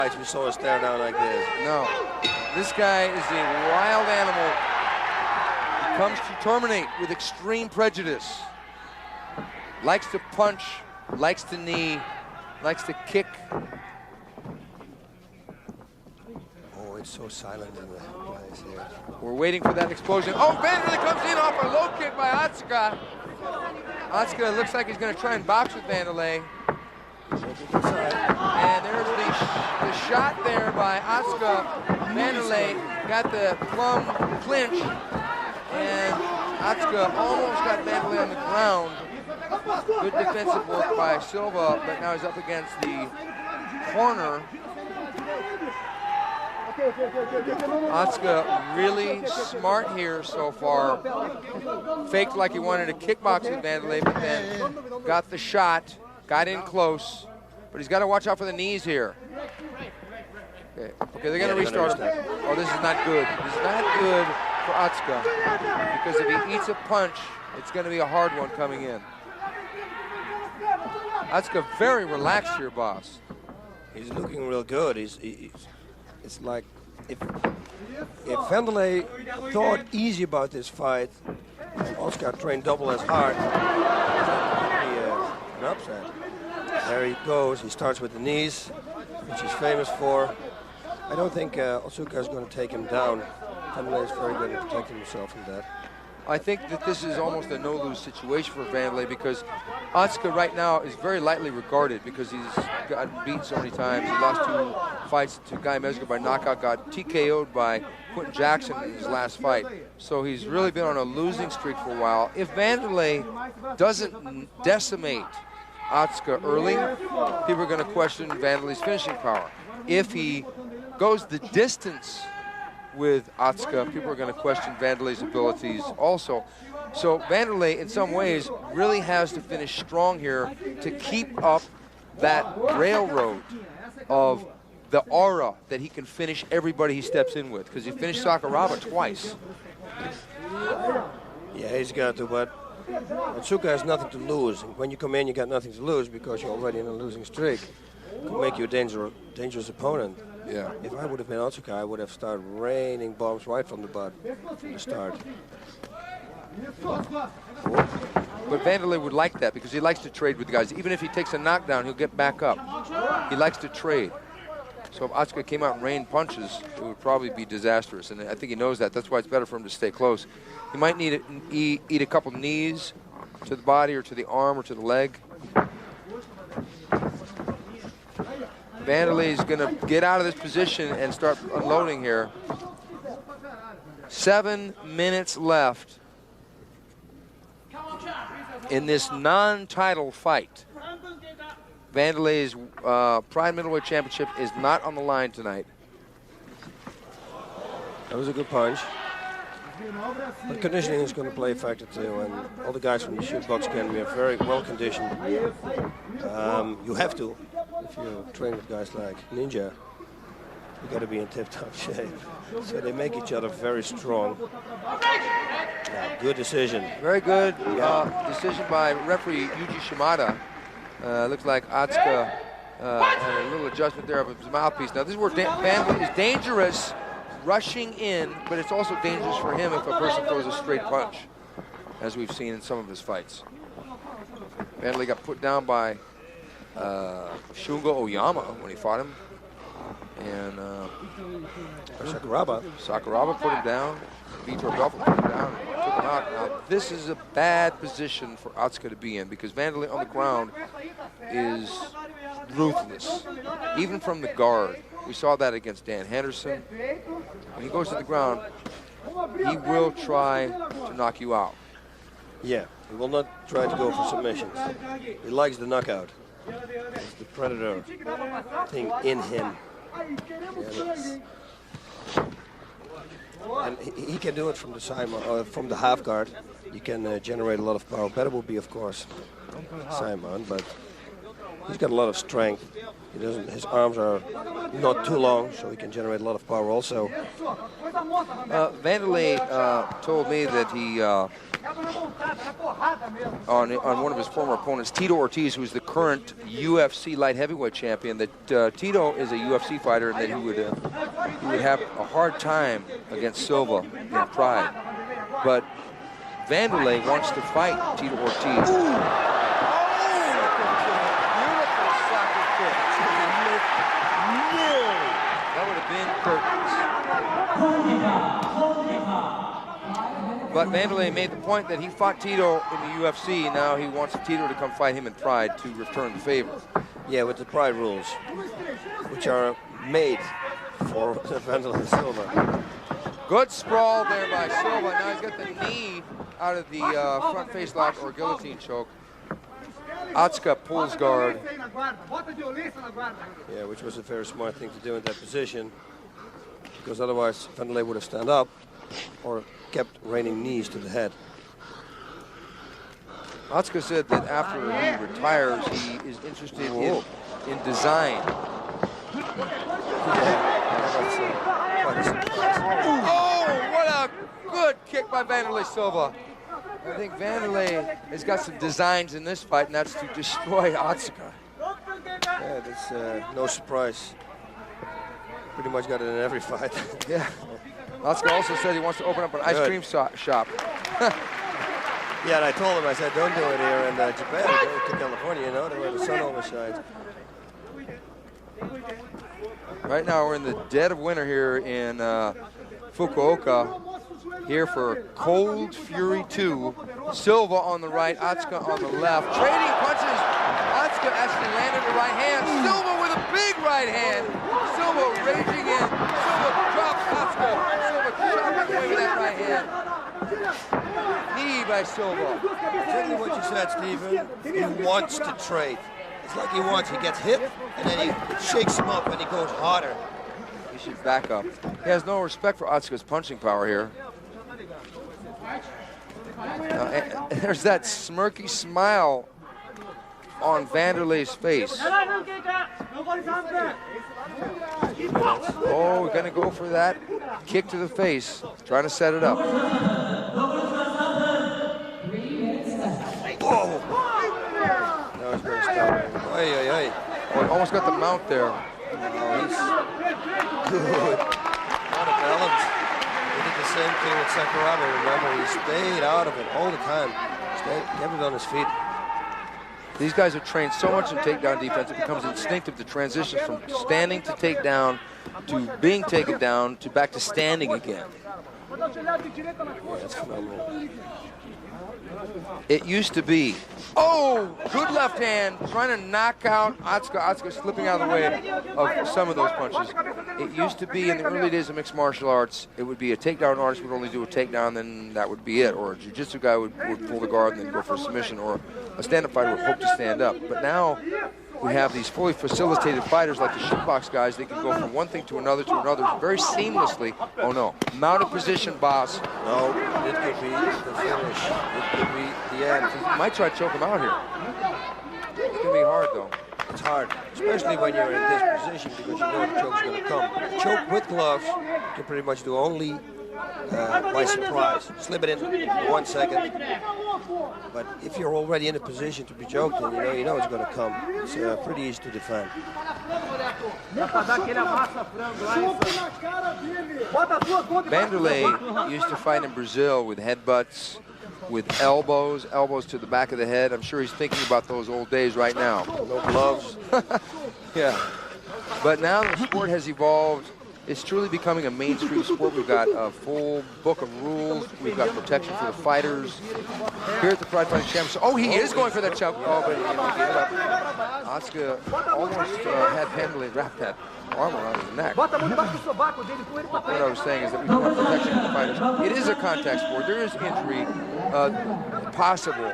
We saw a stare down like this. No. This guy is a wild animal. He comes to terminate with extreme prejudice. Likes to punch, likes to knee, likes to kick. Oh, it's so silent in the place here. We're waiting for that explosion. Oh, Vanderlei comes in off a low kick by Otsuka. Otsuka looks like he's going to try and box with Vanderlei. And there's the shot there by Otsuka. Vanderlei got the plumb clinch, and Otsuka almost got Vanderlei on the ground. Good defensive work by Silva, but now he's up against the corner. Otsuka really smart here so far. Faked like he wanted to kickbox with Vanderlei, but then got the shot, got in close. But he's got to watch out for the knees here. Okay, they're going to restart him. Oh, this is not good. This is not good for Otsuka, because if he eats a punch, it's going to be a hard one coming in. Otsuka very relaxed here, boss. He's looking real good. It's like if Vanderlei thought easy about this fight, and Otsuka trained double as hard, it would be an upset. There he goes. He starts with the knees, which he's famous for. I don't think Otsuka is going to take him down. Vanderlei is very good at protecting himself from that. I think that this is almost a no-lose situation for Vanderlei, because Otsuka right now is very lightly regarded because he's gotten beat so many times. He lost 2 fights to Guy Mesger by knockout, got TKO'd by Quentin Jackson in his last fight. So he's really been on a losing streak for a while. If Vanderlei doesn't decimate Otsuka early, people are going to question Vanderlei's finishing power. If he goes the distance with Otsuka, people are going to question Vanderlei's abilities also. So Vanderlei, in some ways, really has to finish strong here to keep up that railroad of the aura that he can finish everybody he steps in with, because he finished Sakuraba twice. Yeah, he's got to, but Otsuka has nothing to lose. And when you come in, you got nothing to lose because you're already in a losing streak. It could make you a dangerous opponent. Yeah. If I would have been Otsuka, I would have started raining bombs right from the start. But Vanderlei would like that because he likes to trade with the guys. Even if he takes a knockdown, he'll get back up. He likes to trade. So if Otsuka came out and rained punches, it would probably be disastrous. And I think he knows that. That's why it's better for him to stay close. He might need to eat a couple knees to the body or to the arm or to the leg. Vanderlei is going to get out of this position and start unloading here. 7 minutes left in this non-title fight. Vanderlei's Pride Middleweight Championship is not on the line tonight. That was a good punch. But conditioning is going to play a factor too, and all the guys from the shoot box can be very well conditioned. You have to. If you train with guys like Ninja, you got to be in tip-top shape. So they make each other very strong. Yeah, good decision. Very good decision by referee Yuji Shimada. Looks like Otsuka had a little adjustment there of his mouthpiece. Now this is where Vanderlei is dangerous, rushing in, but it's also dangerous for him if a person throws a straight punch, as we've seen in some of his fights. Vanderlei got put down by Shungo Oyama when he fought him, and Sakuraba put him down. Vitor Belfort put him down and took him out. Now this is a bad position for Otsuka to be in because Vanderlei on the ground is ruthless, even from the guard. We saw that against Dan Henderson. When he goes to the ground, he will try to knock you out. Yeah, he will not try to go for submissions. He likes the knockout. It's the predator thing in him. And he can do it from the side, from the half guard. He can generate a lot of power. Better will be, of course, Simon, but he's got a lot of strength. He doesn't. His arms are not too long, so he can generate a lot of power also. Vanderlei told me that he on one of his former opponents, Tito Ortiz, who's the current UFC light heavyweight champion, that Tito is a UFC fighter and that he would have a hard time against Silva in Pride. But Wanderlei wants to fight Tito Ortiz. That would have been curtains. But Wanderlei made the point that he fought Tito in the UFC. Now he wants Tito to come fight him in Pride to return the favor. Yeah, with the Pride rules, which are made for Wanderlei Silva. Good sprawl there by Silva. Now he's got the knee out of the front face lock or guillotine choke. Otsuka pulls guard. Yeah, which was a very smart thing to do in that position, because otherwise Wanderlei would have stand up or kept raining knees to the head. Otsuka said that after he retires, he is interested in design. Oh, what a good kick by Wanderlei Silva. I think Wanderlei has got some designs in this fight, and that's to destroy Otsuka. Yeah, that's no surprise. Pretty much got it in every fight. Yeah. Otsuka also said he wants to open up an ice cream shop. Yeah, and I told him, I said, don't do it here in Japan, go to California, you know, where the sun always shines. Right now we're in the dead of winter here in Fukuoka, here for Cold Fury 2. Silva on the right, Otsuka on the left. Trading punches. Otsuka actually landed a right hand. Silva with a big right hand. Silva raging in. Silva drops Otsuka. Silva chopping away with that right hand. Knee by Silva. Exactly what you said, Stephen. He wants to trade. It's like he gets hit, and then he shakes him up, and he goes harder. He should back up. He has no respect for Otsuka's punching power here. There's that smirky smile on Wanderlei's face. Oh, we're going to go for that kick to the face, trying to set it up. Whoa! Now he's going to stop. Oh, almost got the mount there. Oh, he's good. Out of balance. He did the same thing with Sakuraba, remember? He stayed out of it all the time. Kept it on his feet. These guys are trained so much in takedown defense, it becomes instinctive to transition from standing to takedown to being taken down to back to standing again. Yeah, that's phenomenal. It used to be, oh, good left hand, trying to knock out Otsuka. Otsuka slipping out of the way of some of those punches. It used to be in the early days of mixed martial arts, it would be a takedown artist would only do a takedown, then that would be it. Or a jiu-jitsu guy would pull the guard and then go for a submission, or a stand-up fighter would hope to stand up. But now we have these fully facilitated fighters like the shootbox guys. They can go from one thing to another very seamlessly. Oh no, mounted position, boss. No, it could be the finish. It could be the end. He might try to choke him out here. It's going to be hard though. It's hard, especially when you're in this position, because you know the choke's going to come. Choke with gloves, you can pretty much do only by surprise. Slip it in 1 second. But if you're already in a position to be choked, then you know it's going to come. It's pretty easy to defend. Wanderlei used to fight in Brazil with headbutts, with elbows to the back of the head. I'm sure he's thinking about those old days right now. No gloves. Yeah. But now the sport has evolved. It's truly becoming a mainstream sport. We've got a full book of rules. We've got protection for the fighters. Here at the Pride Fighting Championship. Oh, he is going for that choke. Oh, but he gave it up. Otsuka almost had Wanderlei wrap that arm around his neck. What I was saying is that we don't have protection for the fighters. It is a contact sport. There is injury possible,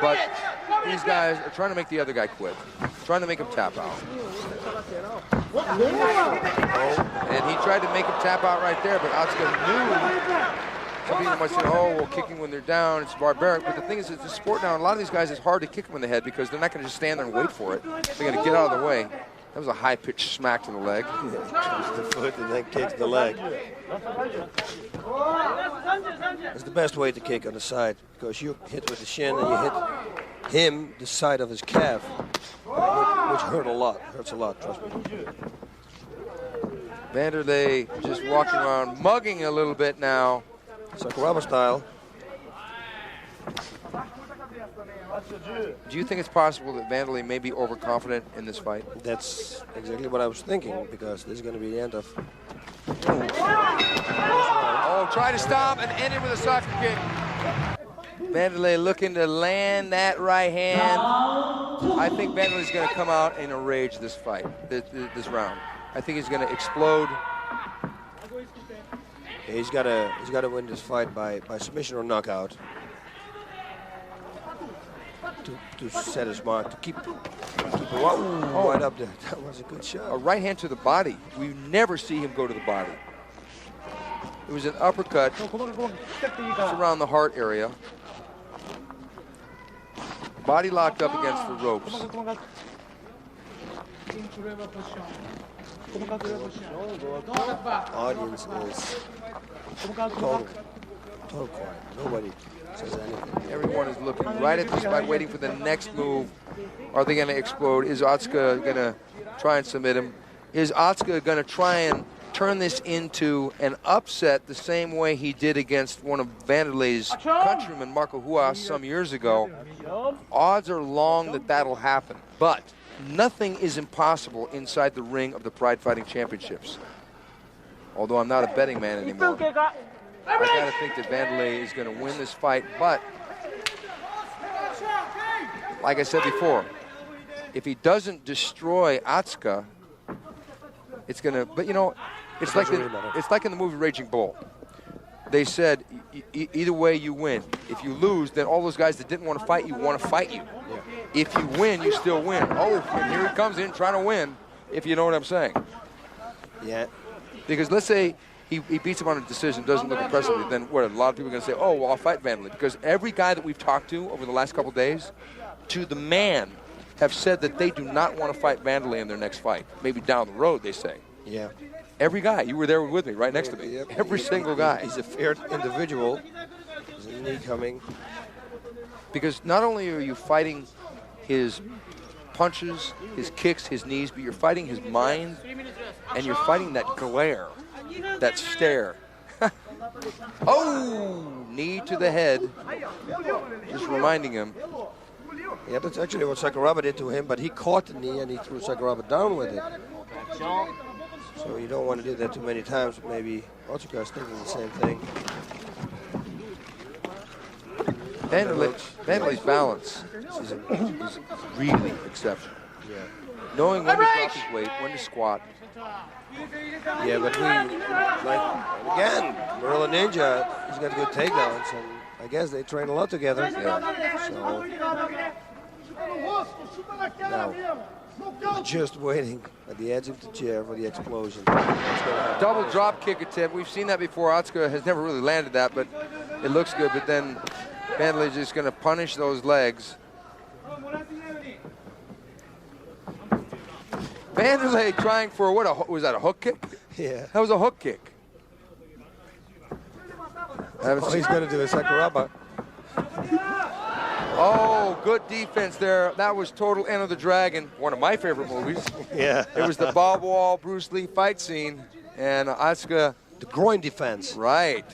but these guys are trying to make the other guy quit, trying to make him tap out. And he tried to make him tap out right there, but Otsuka knew. Some people might say, oh, well, kicking when they're down, it's barbaric. But the thing is, it's a sport now. A lot of these guys, it's hard to kick them in the head because they're not going to just stand there and wait for it. They're going to get out of the way. That was a high-pitched smack to the leg. Yeah, the foot and then kicks the leg. It's the best way to kick on the side, because you hit with the shin and you hit him the side of his calf, which hurts a lot, trust me. Wanderlei just walking around, mugging a little bit now. Sakuraba style. Do you think it's possible that Wanderlei may be overconfident in this fight? That's exactly what I was thinking, because this is going to be the end of... Oh, try to stop and end it with a soccer kick. Wanderlei looking to land that right hand. I think Wanderlei's going to come out in a rage this fight, this round. I think he's going to explode. Yeah, he's got to win this fight by submission or knockout to set his mark, to keep right up there. That was a good shot. A right hand to the body. We never see him go to the body. It was an uppercut just around the heart area. Body locked up against the ropes. Audience is total quiet. Nobody says anything. Everyone is looking right at this fight, waiting for the next move. Are they going to explode? Is Otsuka going to try and submit him? Is Otsuka going to try and turn this into an upset the same way he did against one of Wanderlei's countrymen, Marco Huas, some years ago? Odds are long that that'll happen, but nothing is impossible inside the ring of the Pride Fighting Championships. Although I'm not a betting man anymore, I gotta think that Wanderlei is going to win this fight. But like I said before, if he doesn't destroy Otsuka, it's gonna. But you know, it's like in the movie Raging Bull. They said either way you win. If you lose, then all those guys that didn't want to fight you want to fight you. Yeah. If you win, you still win. Oh, and here he comes in trying to win, if you know what I'm saying. Yeah. Because let's say he beats him on a decision, doesn't look impressively, then what, a lot of people are going to say, oh, well, I'll fight Wanderlei. Because every guy that we've talked to over the last couple of days, to the man, have said that they do not want to fight Wanderlei in their next fight. Maybe down the road, they say. Yeah. Every guy. You were there with me, right next to me. Yep. Every single guy. He's a fair individual. There's a knee coming. Because not only are you fighting his punches, his kicks, his knees, but you're fighting his mind, and you're fighting that glare, that stare. Oh, knee to the head. Just reminding him. Yeah, that's actually what Sakuraba did to him, but he caught the knee and he threw Sakuraba down with it. So you don't want to do that too many times. Maybe Otsuka is thinking the same thing. Wanderlei's balance is really exceptional. Yeah. Knowing when to drop his weight, when to squat. Yeah, but again, Gorilla Ninja, he's got good takedowns, and I guess they train a lot together. Yeah. So now, just waiting at the edge of the chair for the explosion. Double drop kick attempt. We've seen that before. Otsuka has never really landed that, but it looks good. But then Wanderlei's just going to punish those legs. Wanderlei trying for was that a hook kick? Yeah. That was a hook kick. Oh, he's going to do a Sakuraba. Oh, good defense there. That was total Enter the Dragon, one of my favorite movies. Yeah. It was the Bob Wall, Bruce Lee fight scene, and Otsuka. The groin defense. Right.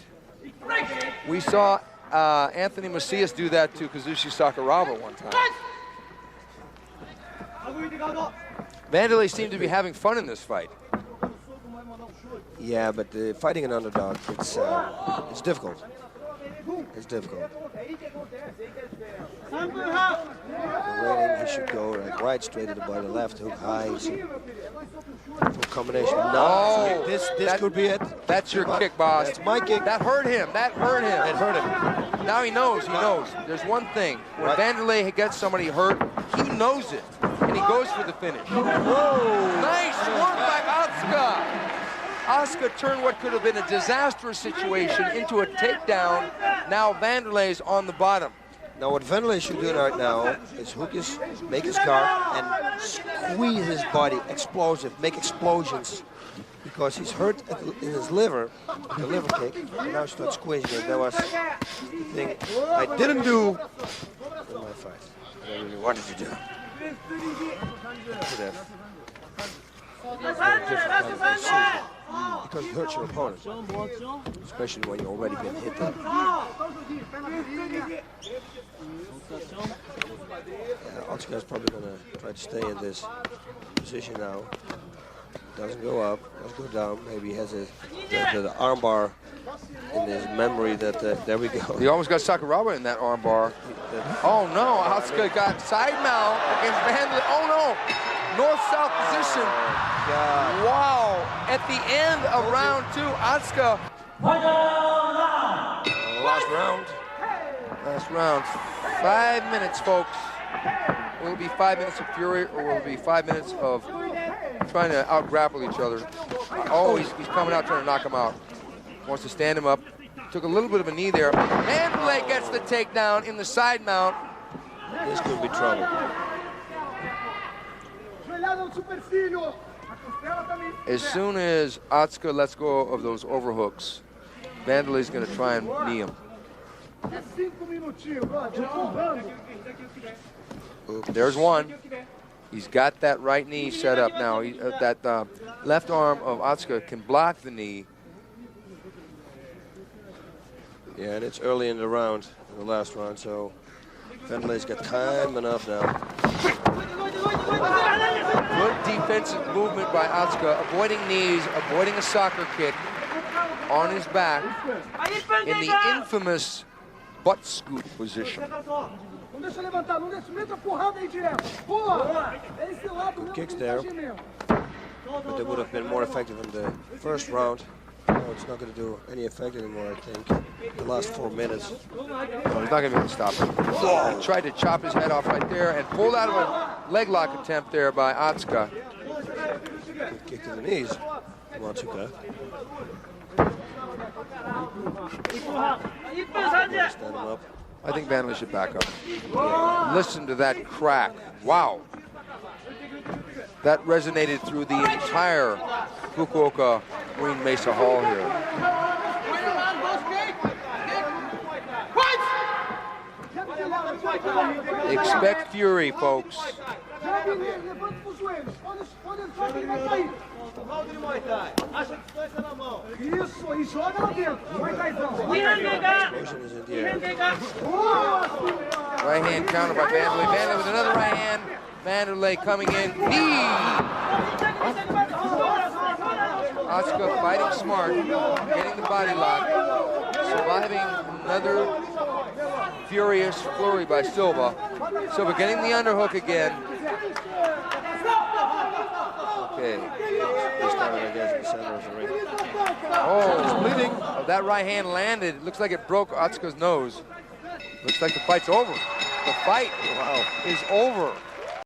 We saw Anthony Macias do that to Kazushi Sakuraba one time. Wanderlei seemed to be having fun in this fight. Yeah, but fighting an underdog, it's difficult. It's difficult. The rating, he should go right straight to the body, left hook high. So full combination. No, this could be it. That's your kick, boss. That's my kick. That hurt him. That hurt him. It hurt him. Now he knows. He knows. There's one thing. When Wanderlei gets somebody hurt, he knows it, and he goes for the finish. Whoa. Nice work by Otsuka. Otsuka turned what could have been a disastrous situation into a takedown. Now Wanderlei's on the bottom. Now what Wanderlei should do right now is make his guard and squeeze his body, explosive, make explosions. because he's hurt in his liver, the liver kick. And now starts squeezing it. That was the thing I didn't do in my fight. I really wanted to do. Could have. Because it hurts your opponent, especially when you've already been hit. Otsuka is probably going to try to stay in this position now. Doesn't go up, doesn't go down. Maybe he has the armbar in his memory that, there we go. He almost got Sakuraba in that armbar. Oh no, Otsuka got side mount against Vandalay. Oh no, north-south position. God. Wow, at the end of round 2, Otsuka. Last round. Last round, 5 minutes, folks. Will it be 5 minutes of fury, or will it be 5 minutes of trying to out-grapple each other? Oh, he's coming out trying to knock him out. Wants to stand him up. Took a little bit of a knee there. Vandalay gets the takedown in the side mount. This could be trouble. As soon as Otsuka lets go of those overhooks, Vandalay's going to try and knee him. There's one. He's got that right knee set up now. That left arm of Otsuka can block the knee. Yeah, and it's early in the round, in the last round, so Vandalay's got time enough now. Good defensive movement by Otsuka, avoiding knees, avoiding a soccer kick on his back in the infamous butt scoop position. Good kicks there, but they would have been more effective in the first round. No, it's not going to do any effect anymore, I think. The last 4 minutes. No, he's not going to be able to stop him. He tried to chop his head off right there and pulled out of a leg lock attempt there by Otsuka. Good kick to the knees from Otsuka. Stand him up. I think Vandalay should back up. Listen to that crack. Wow. That resonated through the entire Fukuoka Green Mesa Hall here. Expect fury, folks. Motion is in the air. Right hand counter by Vandalay. Vandalay with another right hand. Vandalay coming in. Knee! Otsuka fighting smart, getting the body lock, surviving another furious flurry by Silva. Silva getting the underhook again. Okay. This time, I guess, in the center of the ring. Oh, he's bleeding. Oh, that right hand landed. It looks like it broke Otsuka's nose. Looks like the fight's over. The fight is over.